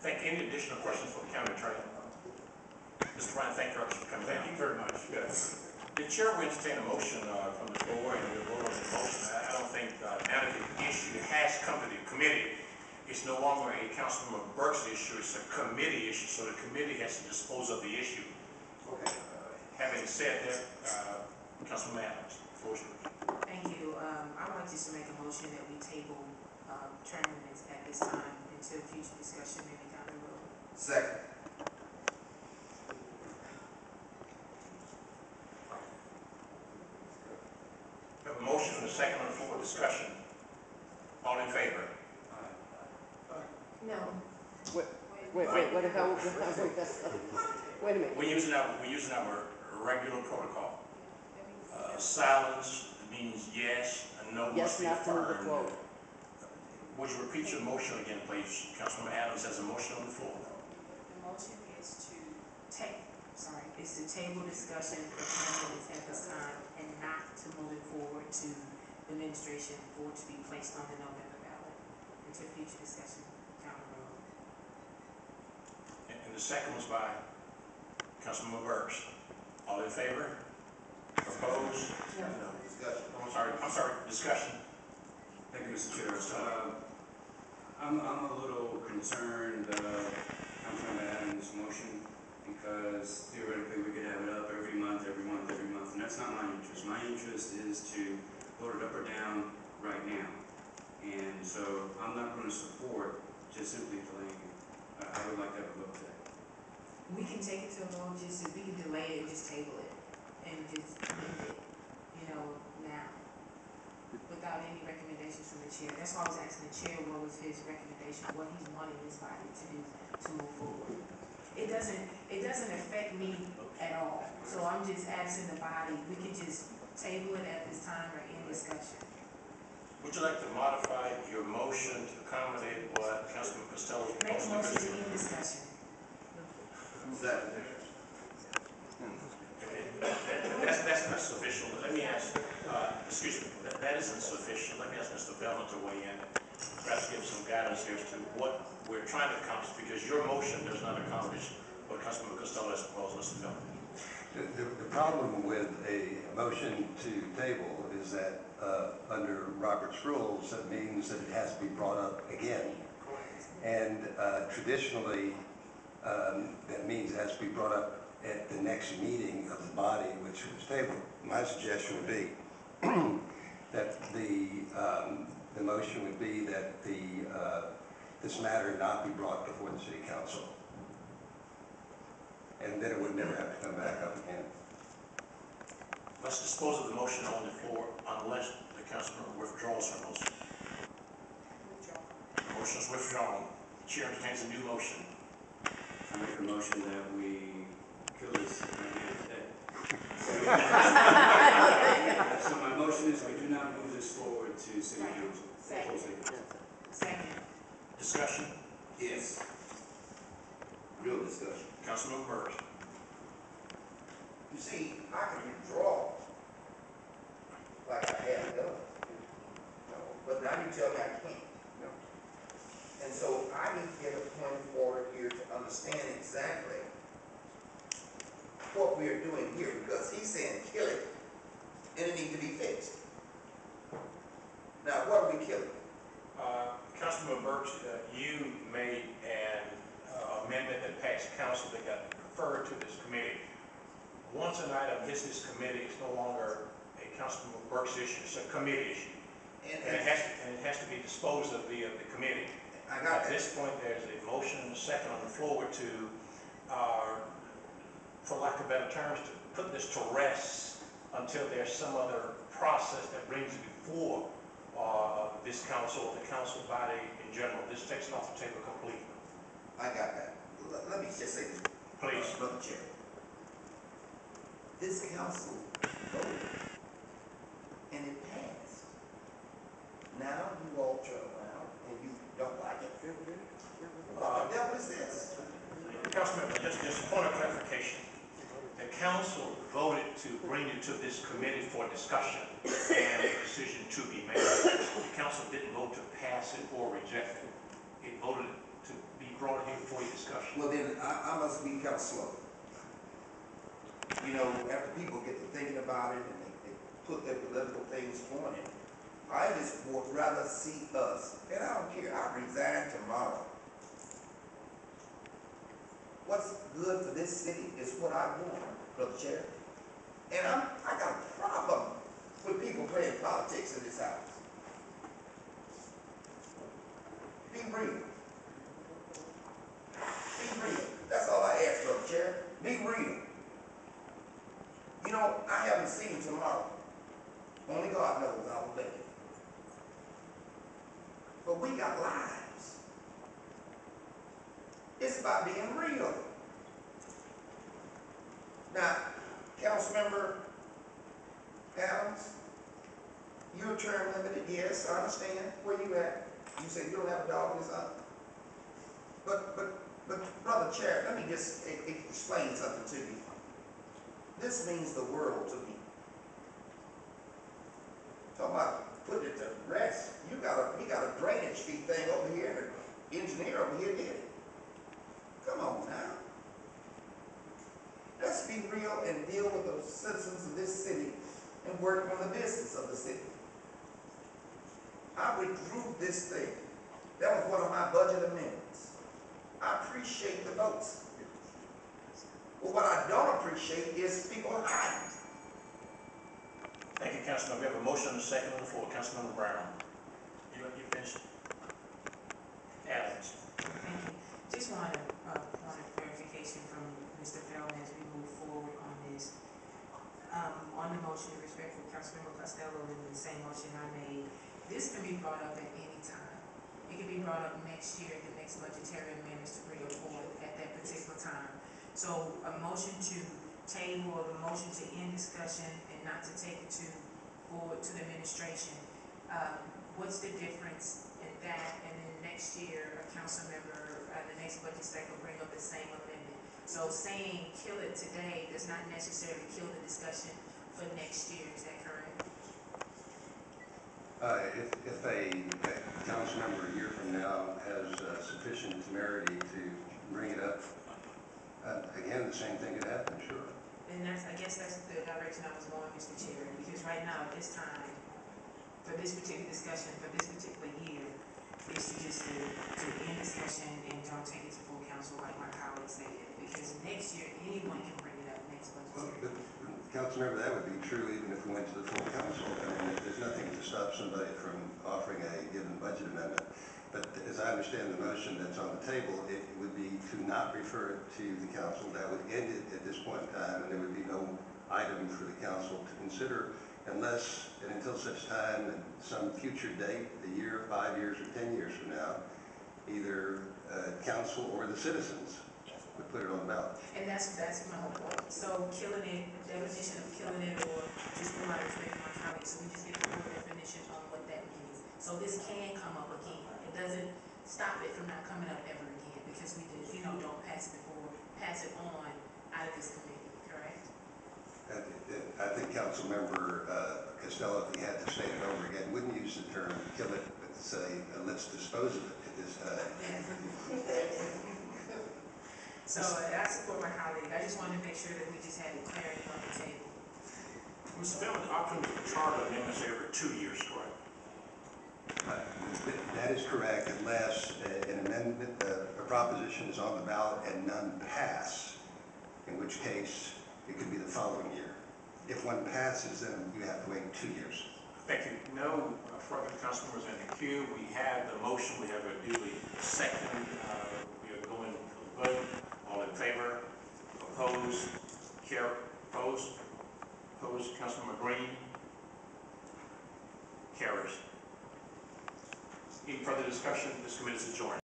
Any additional questions for the county attorney? Mr. Ryan, thank you for coming. Thank you very much. Yes. The chair will entertain a motion from the floor, and we'll vote on the motion. I don't think now that the issue has come to the committee, it's no longer a Councilmember Burke's issue, it's a committee issue, so the committee has to dispose of the issue. Okay. Having said that, Councilman Adams, the floor is yours. Thank you. I would like just to make a motion that we table term limits at this time until future discussion maybe down the road. Second. We have a motion and a second on the floor, discussion. All in favor? No. Wait a minute. We're using our regular protocol. Silence means yes, and no must be Yes, not to move the affirmed. floor. Would you repeat your motion again, please? Councilman Adams has a motion on the floor. The motion is to table discussion for term limits at this time and not to move it forward to the administration for it to be placed on the November ballot until future discussion down the road. And the second was by Councilman Burks. All in favor? Opposed? No. Discussion. I'm sorry, discussion. Thank you, Mr. Chair. I'm a little concerned, Councilman Adams' motion, because theoretically we could have it up every month, and that's not my interest. My interest is to vote it up or down right now. And so I'm not going to support just simply delaying it. I would like to have a vote today. We can take it to a vote, we can delay it and just table it and just end it, now, without any recommendations from the chair. That's why I was asking the chair what was his recommendation, what he's wanting this body to do to move forward. It doesn't affect me at all. So I'm just asking the body, we can just table it at this time or in discussion. Would you like to modify your motion to accommodate what Councilman Costello Make a proposed? motion to end discussion. Second. That's not sufficient. Let me ask, excuse me, that isn't sufficient. Let me ask Mr. Bellman to weigh in, perhaps give some guidance here as to what we're trying to accomplish, because your motion does not accomplish what Councilman Costello has proposed, Mr. Bellman. The problem with a motion to table is that under Robert's rules, that means that it has to be brought up again. And traditionally, that means it has to be brought up at the next meeting of the body, which was tabled. My suggestion would be that the motion would be that this matter not be brought before the city council. And then it would never have to come back up again. Let's dispose of the motion on the floor unless the councilman withdraws her motion. The motion is withdrawn. The chair entertains a new motion. I make a motion that we kill this right here today. So my motion is we do not move this forward to city council. Second. Discussion. Yes. Real discussion. Councilman Burks. You see, I can withdraw like I have done, but now you tell me I can't. And so I need to get a point of order here to understand exactly what we are doing here, because he's saying kill it and it needs to be fixed. Now, what are we killing? Councilman Burks, you made an amendment that passed council that got referred to this committee. Once an item hits this committee, it's no longer a Councilman Burks issue, it's a committee issue. And it has to be disposed of via the committee. I got At that. this point, there's a motion and a second on the floor to, for lack of better terms, to put this to rest until there's some other process that brings it before this council or the council body in general. This takes it off the table completely. I got that. Let me just say this. Please. Brother Chair. This council voted and it passed. Now you all turn around and you don't like it. What the devil is this? Councilman, just a point of clarification. The council voted to bring it to this committee for discussion and a decision to be made. The council didn't vote to pass it or reject it. It voted to be brought here for Well, then I must be kind of slow. You know, after people get to thinking about it and they put their political things on it, I just would rather see us, and I don't care, I resign tomorrow. What's good for this city is what I want, Brother Chair. And I got a problem with people playing politics in this house. Be real. Be real. That's all I ask, Brother Chair. Be real. You know, I haven't seen tomorrow. Only God knows I will live. But we got lives. It's about being real. Now, Councilmember Adams, you're term limited, yes, I understand. Where you at? You said you don't have a dog in this hunt. But Brother Chair, let me just explain something to you. This means the world to me. Talking about putting it to rest. You got a drainage fee thing over here, and an engineer over here did it. Come on now. Let's be real and deal with the citizens of this city and work on the business of the city. I withdrew this thing. That was one of my budget amendments. I appreciate the votes. But what I don't appreciate is people hiding. Thank you, Councilman. We have a motion and a second on the floor. Councilmember Brown. You finished? Adams. Thank you. Just wanted a clarification from Mr. Feldman as we move forward on this. On the motion, respectful Councilmember Costello, in the same motion I made, this can be brought up at any time. It can be brought up next year, the next budgetary amendments to bring it forward at that particular time. So a motion to table or the motion to end discussion and not to take it forward to the administration. What's the difference in that? And then next year, a council member, the next budget cycle, bring up the same amendment. So saying kill it today does not necessarily kill the discussion for next year. Is that correct? If a council member a year from now has sufficient temerity to bring it up, again, the same thing could happen, sure. And I guess that's the direction I was going, Mr. Chair, because right now, at this time, for this particular discussion, for this particular year, is to just to end discussion and don't take it to full council like my colleagues say it. Because next year, anyone can bring it up next budget year. Council member, that would be true even if we went to the full council. I mean, there's nothing to stop somebody from offering a given budget amendment. But as I understand the motion that's on the table, it would be to not refer it to the council. That would end it at this point in time, and there would be no item for the council to consider unless and until such time at some future date, a year, 5 years, or 10 years from now, either council or the citizens would put it on the ballot. And that's my whole point. So killing it, definition of killing it, or just for my respect for my colleagues, so we just get the full definition on what that means. So this can come up again. It doesn't stop it from not coming up ever again because we did, don't pass it on out of this committee, correct? I think Council Member Costello, if he had to state it over again, wouldn't use the term kill it, but say let's dispose of it at this time. So I support my colleague. I just wanted to make sure that we just had clarity on the table. Mr. Feldman, the option for charter amendments every 2 years, correct? That is correct, unless an amendment, a proposition is on the ballot and none pass, in which case it could be the following year. If one passes, then you have to wait 2 years. Thank you. No further council members in the queue. We have the motion. We have a duly second. We are going to the vote. All in favor? Opposed? Opposed? Opposed? Councilmember Green? Carries. Any further discussion? This committee is adjourned.